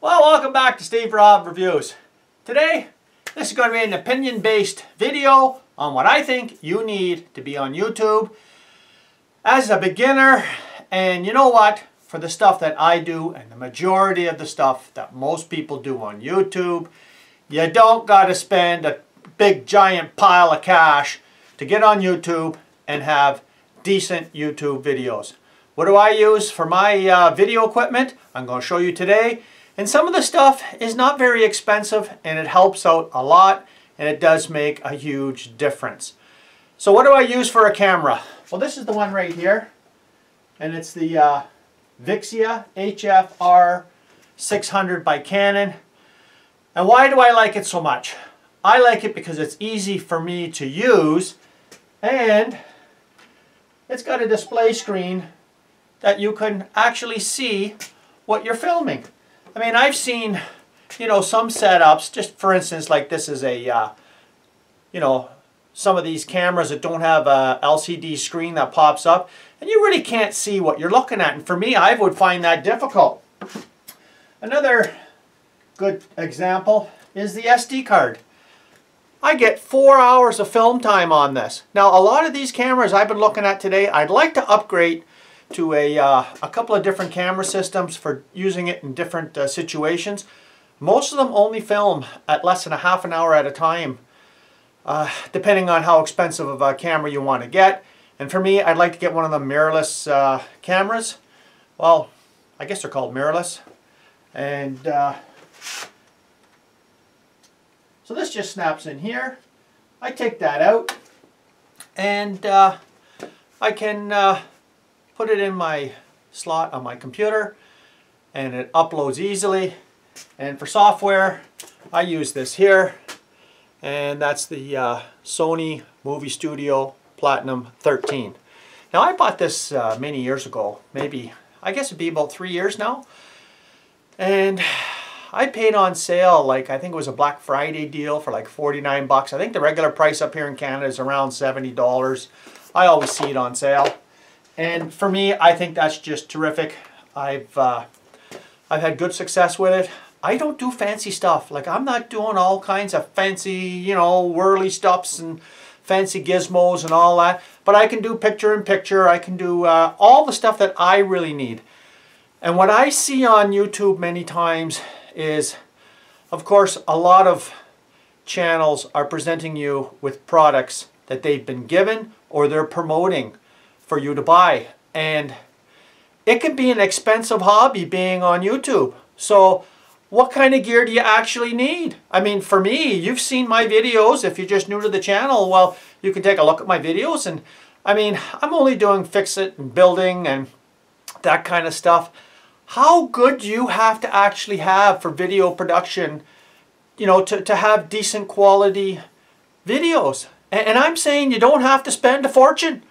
Well, welcome back to Steve Robb Reviews. Today, this is going to be an opinion-based video on what I think you need to be on YouTube as a beginner. And you know what? For the stuff that I do and the majority of the stuff that most people do on YouTube, you don't got to spend a big giant pile of cash to get on YouTube and have decent YouTube videos. What do I use for my video equipment? I'm going to show you today. And some of the stuff is not very expensive and it helps out a lot and it does make a huge difference. So what do I use for a camera? Well, this is the one right here, and it's the Vixia HF-R 600 by Canon. And why do I like it so much? I like it because it's easy for me to use and it's got a display screen that you can actually see what you're filming. I mean, I've seen, some setups, just for instance, like this is a, some of these cameras that don't have a LCD screen that pops up, and you really can't see what you're looking at. And for me, I would find that difficult. Another good example is the SD card. I get 4 hours of film time on this. Now, a lot of these cameras I've been looking at today, I'd like to upgrade to a couple of different camera systems for using it in different situations. Most of them only film at less than a half an hour at a time, depending on how expensive of a camera you want to get. And for me, I'd like to get one of the mirrorless cameras. Well, I guess they're called mirrorless. And so this just snaps in here. I take that out and I can put it in my slot on my computer and it uploads easily. And for software, I use this here, and that's the Sony Movie Studio Platinum 13. Now, I bought this many years ago, maybe, I guess it'd be about 3 years now, and I paid on sale, like I think it was a Black Friday deal for like 49 bucks. I think the regular price up here in Canada is around $70. I always see it on sale. And for me, I think that's just terrific. I've had good success with it. I don't do fancy stuff. Like, I'm not doing all kinds of fancy, whirly stuffs and fancy gizmos and all that. But I can do picture-in-picture. I can do all the stuff that I really need. And what I see on YouTube many times is, of course, a lot of channels are presenting you with products that they've been given or they're promoting for you to buy, and it can be an expensive hobby being on YouTube. So what kind of gear do you actually need? I mean, for me, you've seen my videos. If you're just new to the channel, well, you can take a look at my videos, and I mean, I'm only doing fix-it and building and that kind of stuff. How good do you have to actually have for video production, to have decent quality videos? And I'm saying you don't have to spend a fortune.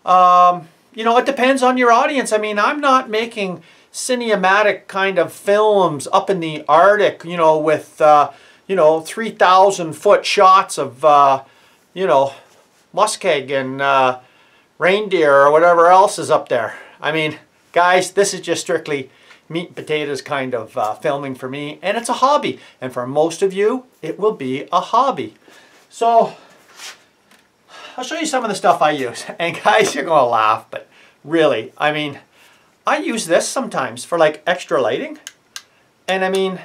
It depends on your audience. I mean, I'm not making cinematic kind of films up in the Arctic, with, 3,000-foot shots of, muskeg and reindeer or whatever else is up there. I mean, guys, this is just strictly meat and potatoes kind of filming for me, and it's a hobby. And for most of you, it will be a hobby. So I'll show you some of the stuff I use. And guys, you're going to laugh, but really, I mean, I use this sometimes for like extra lighting. And I mean,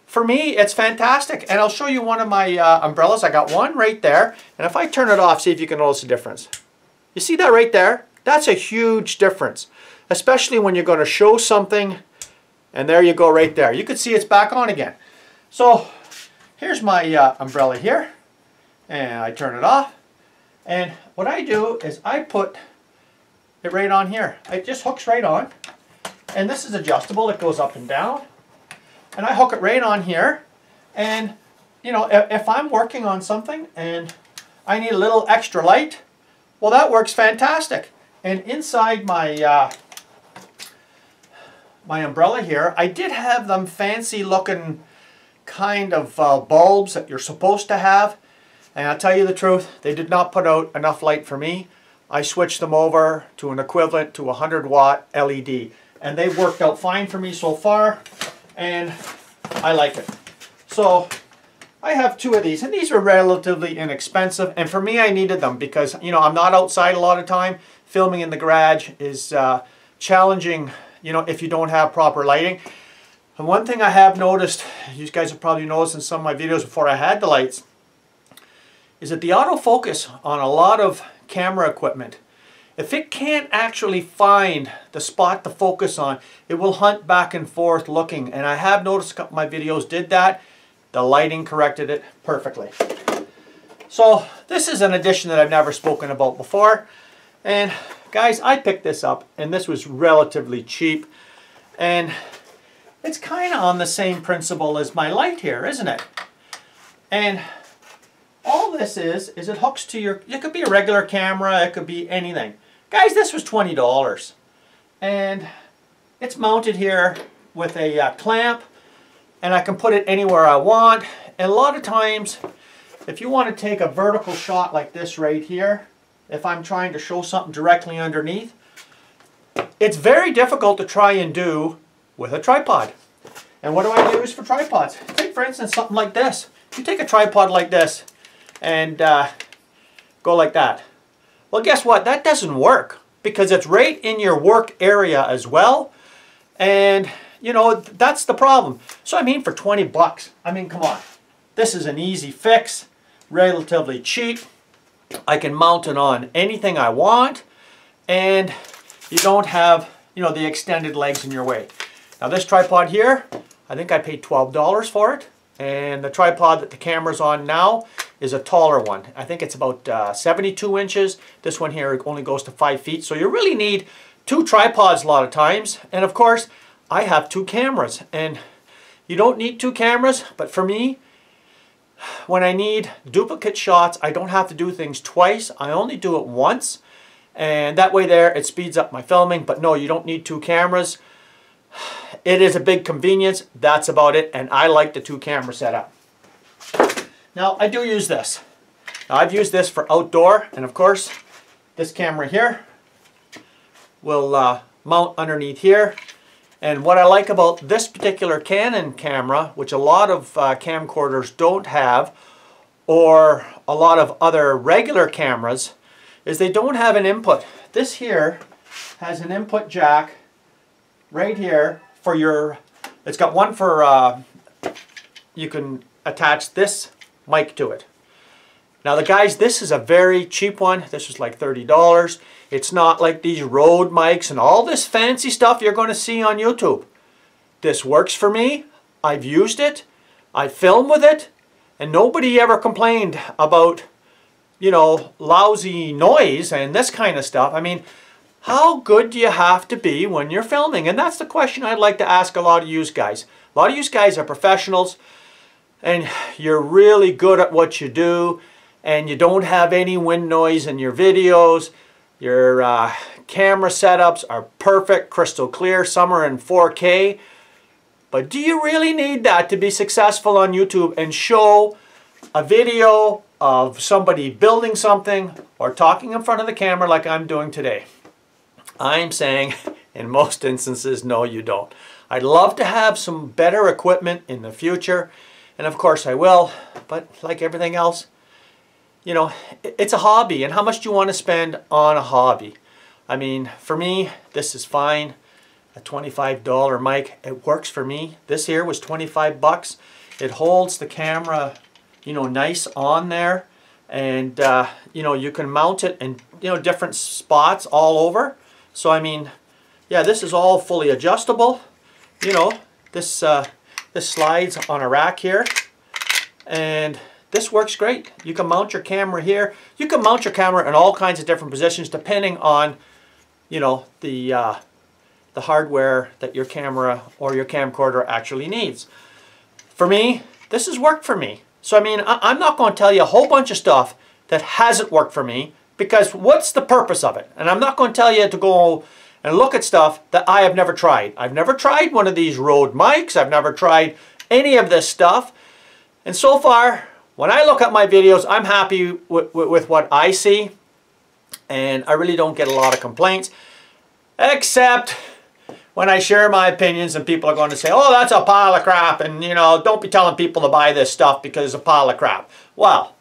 for me, it's fantastic. And I'll show you one of my umbrellas. I got one right there. And if I turn it off, see if you can notice the difference. You see that right there? That's a huge difference, especially when you're going to show something. And there you go right there. You can see it's back on again. So here's my umbrella here. And I turn it off. And what I do is I put it right on here. It just hooks right on. And this is adjustable. It goes up and down. And I hook it right on here. And, if I'm working on something and I need a little extra light, well, that works fantastic. And inside my, my umbrella here, I did have them fancy looking kind of bulbs that you're supposed to have. And I'll tell you the truth, they did not put out enough light for me. I switched them over to an equivalent to a 100-watt LED. And they worked out fine for me so far. and I like it. So I have 2 of these, and these are relatively inexpensive, and for me I needed them because, you know, I'm not outside a lot of time. Filming in the garage is challenging, you know, if you don't have proper lighting. And one thing I have noticed, you guys have probably noticed in some of my videos before I had the lights, is that the autofocus on a lot of camera equipment, if it can't actually find the spot to focus on, it will hunt back and forth looking. And I have noticed a couple of my videos did that. The lighting corrected it perfectly. So this is an addition that I've never spoken about before. And guys, I picked this up and this was relatively cheap. And it's kind of on the same principle as my light here, isn't it? And all this is it hooks to your, it could be a regular camera, it could be anything. Guys, this was $20. And it's mounted here with a clamp, and I can put it anywhere I want. And a lot of times, if you want to take a vertical shot like this right here, if I'm trying to show something directly underneath, it's very difficult to try and do with a tripod. And what do I use for tripods? Take, for instance, something like this. You take a tripod like this and go like that. Well, guess what? That doesn't work because it's right in your work area as well. And, you know, that's the problem. So, I mean, for 20 bucks, I mean, come on. This is an easy fix, relatively cheap. I can mount it on anything I want, and you don't have, you know, the extended legs in your way. Now this tripod here, I think I paid $12 for it, and the tripod that the camera's on now is a taller one. I think it's about 72 inches. This one here only goes to 5 feet, so you really need 2 tripods a lot of times. And of course, I have 2 cameras, and you don't need 2 cameras, but for me, when I need duplicate shots, I don't have to do things twice. I only do it once, and that way there it speeds up my filming. But no, you don't need 2 cameras. It is a big convenience. That's about it, and I like the 2 camera setup. Now I do use this. Now, I've used this for outdoor, and of course this camera here will mount underneath here. And what I like about this particular Canon camera, which a lot of camcorders don't have, or a lot of other regular cameras, is they don't have an input. This here has an input jack right here for your, it's got one for, you can attach this mic to it. Now the guys, this is a very cheap one. This was like $30. It's not like these Rode mics and all this fancy stuff you're going to see on YouTube. This works for me. I've used it. I film with it. And nobody ever complained about, you know, lousy noise and this kind of stuff. I mean, how good do you have to be when you're filming? And that's the question I'd like to ask a lot of you guys. A lot of you guys are professionals and you're really good at what you do, and you don't have any wind noise in your videos. Your camera setups are perfect, crystal clear, some are in 4K. But do you really need that to be successful on YouTube and show a video of somebody building something or talking in front of the camera like I'm doing today? I'm saying in most instances, no, you don't. I'd love to have some better equipment in the future, and of course I will, but like everything else, you know, it's a hobby, and how much do you want to spend on a hobby? I mean, for me, this is fine. A $25 mic, it works for me. This here was 25 bucks. It holds the camera, you know, nice on there, and you know, you can mount it in, you know, different spots all over. So I mean, yeah, this is all fully adjustable. You know, this slides on a rack here, and this works great. You can mount your camera here. You can mount your camera in all kinds of different positions depending on, you know, the hardware that your camera or your camcorder actually needs. For me, this has worked for me. So I mean, I'm not going to tell you a whole bunch of stuff that hasn't worked for me, because what's the purpose of it? And I'm not going to tell you to go and look at stuff that I have never tried. I've never tried one of these Rode mics. I've never tried any of this stuff. And so far, when I look at my videos, I'm happy with what I see, and I really don't get a lot of complaints, except when I share my opinions and people are going to say, oh, that's a pile of crap, and you know, don't be telling people to buy this stuff because it's a pile of crap. Well,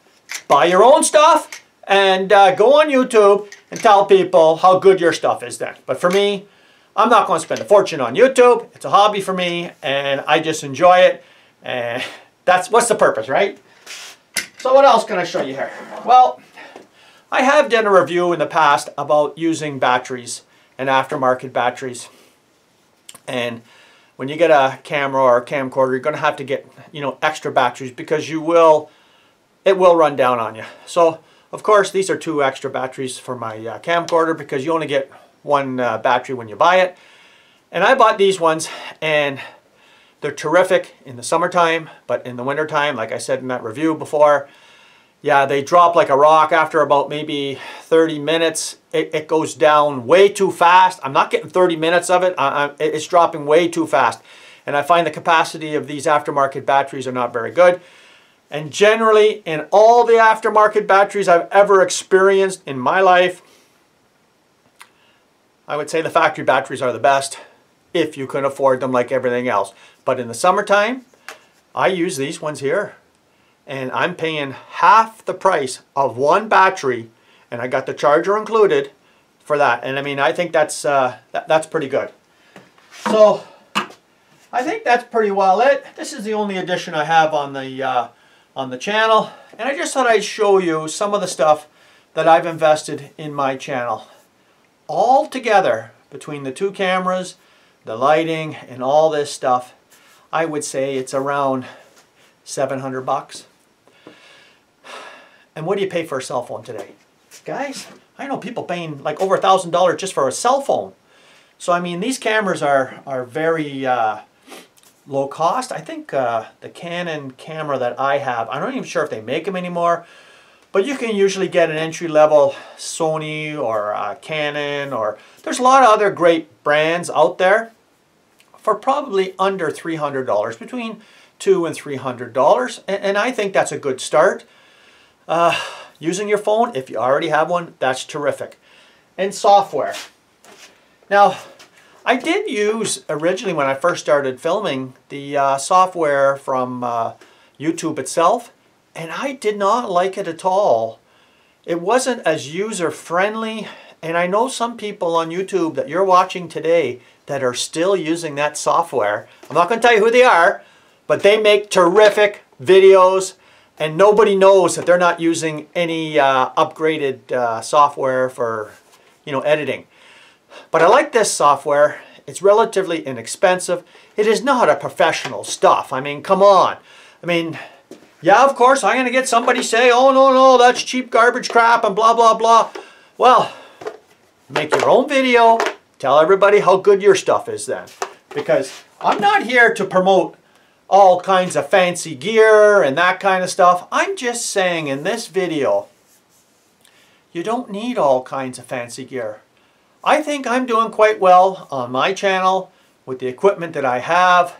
buy your own stuff and go on YouTube and tell people how good your stuff is then. But for me, I'm not going to spend a fortune on YouTube. It's a hobby for me and I just enjoy it. And what's the purpose, right? So what else can I show you here? Well, I have done a review in the past about using batteries and aftermarket batteries. And when you get a camera or a camcorder, you're going to have to get, you know, extra batteries because it will run down on you. So, of course, these are 2 extra batteries for my camcorder because you only get 1 battery when you buy it. And I bought these ones and they're terrific in the summertime, but in the wintertime, like I said in that review before, yeah, they drop like a rock after about maybe 30 minutes. It goes down way too fast. I'm not getting 30 minutes of it. It's dropping way too fast. And I find the capacity of these aftermarket batteries are not very good. And generally, in all the aftermarket batteries I've ever experienced in my life, I would say the factory batteries are the best if you can afford them like everything else. But in the summertime, I use these ones here. And I'm paying half the price of 1 battery, and I got the charger included for that. And I mean, I think that's pretty good. So I think that's pretty well it. This is the only addition I have on the channel, and I just thought I'd show you some of the stuff that I've invested in my channel. All together, between the 2 cameras, the lighting, and all this stuff, I would say it's around $700. And what do you pay for a cell phone today? Guys, I know people paying like over $1,000 just for a cell phone. So I mean, these cameras are very low cost. I think the Canon camera that I have, I'm not even sure if they make them anymore, but you can usually get an entry-level Sony or Canon, or there's a lot of other great brands out there for probably under $300, between $200 and $300, and I think that's a good start. Using your phone, if you already have one, that's terrific. And software. Now, I did use originally when I first started filming the software from YouTube itself, and I did not like it at all. It wasn't as user-friendly, and I know some people on YouTube that you're watching today that are still using that software. I'm not going to tell you who they are, but they make terrific videos, and nobody knows that they're not using any upgraded software for, you know, editing. But I like this software. It's relatively inexpensive. It is not a professional stuff. I mean, come on. I mean, yeah, of course, I'm going to get somebody say, oh, no, that's cheap garbage crap and blah, blah, blah. Well, make your own video. Tell everybody how good your stuff is then. Because I'm not here to promote all kinds of fancy gear and that kind of stuff. I'm just saying in this video, you don't need all kinds of fancy gear. I think I'm doing quite well on my channel with the equipment that I have.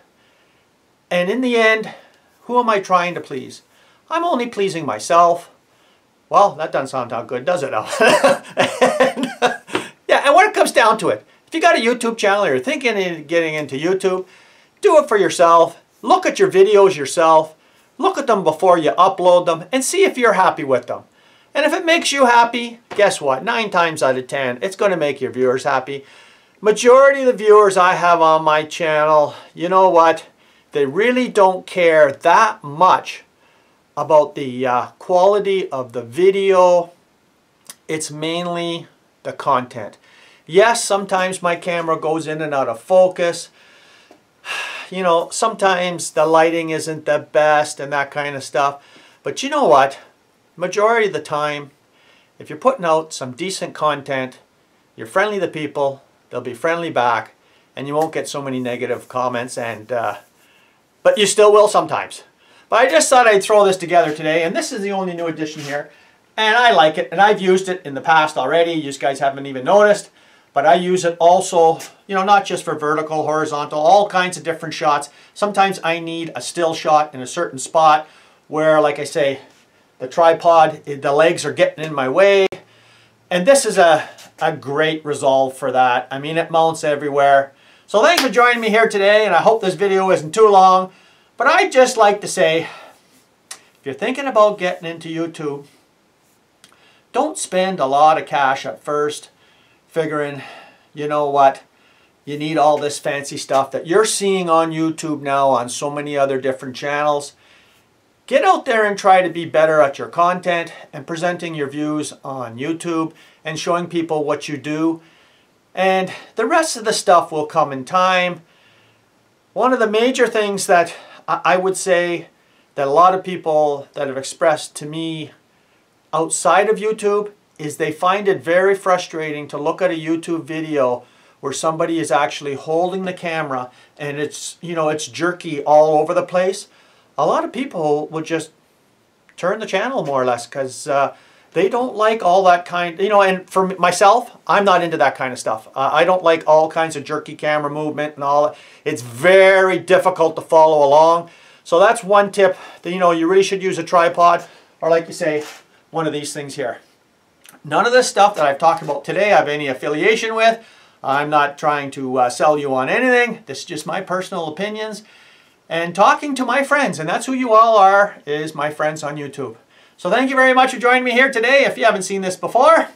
And in the end, who am I trying to please? I'm only pleasing myself. Well, that doesn't sound how good, does it? Yeah, and when it comes down to it, if you got a YouTube channel or you're thinking of getting into YouTube, do it for yourself. Look at your videos yourself. Look at them before you upload them and see if you're happy with them. And if it makes you happy, guess what? 9 times out of 10, it's going to make your viewers happy. Majority of the viewers I have on my channel, you know what? They really don't care that much about the quality of the video. It's mainly the content. Yes, sometimes my camera goes in and out of focus. You know, sometimes the lighting isn't the best and that kind of stuff. But you know what? Majority of the time, if you're putting out some decent content, you're friendly to people, they'll be friendly back, and you won't get so many negative comments, and but you still will sometimes. But I just thought I'd throw this together today, and this is the only new addition here, and I like it, and I've used it in the past already. You guys haven't even noticed, but I use it also, you know, not just for vertical, horizontal, all kinds of different shots. Sometimes I need a still shot in a certain spot where, like I say, the tripod, the legs are getting in my way. And this is a great resolve for that. I mean, it mounts everywhere. So thanks for joining me here today, and I hope this video isn't too long. But I'd just like to say, if you're thinking about getting into YouTube, don't spend a lot of cash at first figuring, you know what, you need all this fancy stuff that you're seeing on YouTube now on so many other different channels. Get out there and try to be better at your content and presenting your views on YouTube and showing people what you do. And the rest of the stuff will come in time. One of the major things that I would say that a lot of people that have expressed to me outside of YouTube is they find it very frustrating to look at a YouTube video where somebody is actually holding the camera and it's, you know, it's jerky all over the place. A lot of people would just turn the channel more or less because they don't like all that kind, you know, and for myself, I'm not into that kind of stuff. I don't like all kinds of jerky camera movement and all that. It's very difficult to follow along. So that's one tip that, you know, you really should use a tripod, or like you say, one of these things here. None of this stuff that I've talked about today I have any affiliation with. I'm not trying to sell you on anything. This is just my personal opinions and talking to my friends, and that's who you all are, is my friends on YouTube. So thank you very much for joining me here today. If you haven't seen this before,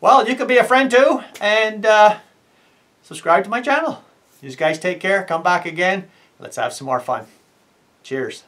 well, you could be a friend too, and subscribe to my channel. You guys take care. Come back again. Let's have some more fun. Cheers.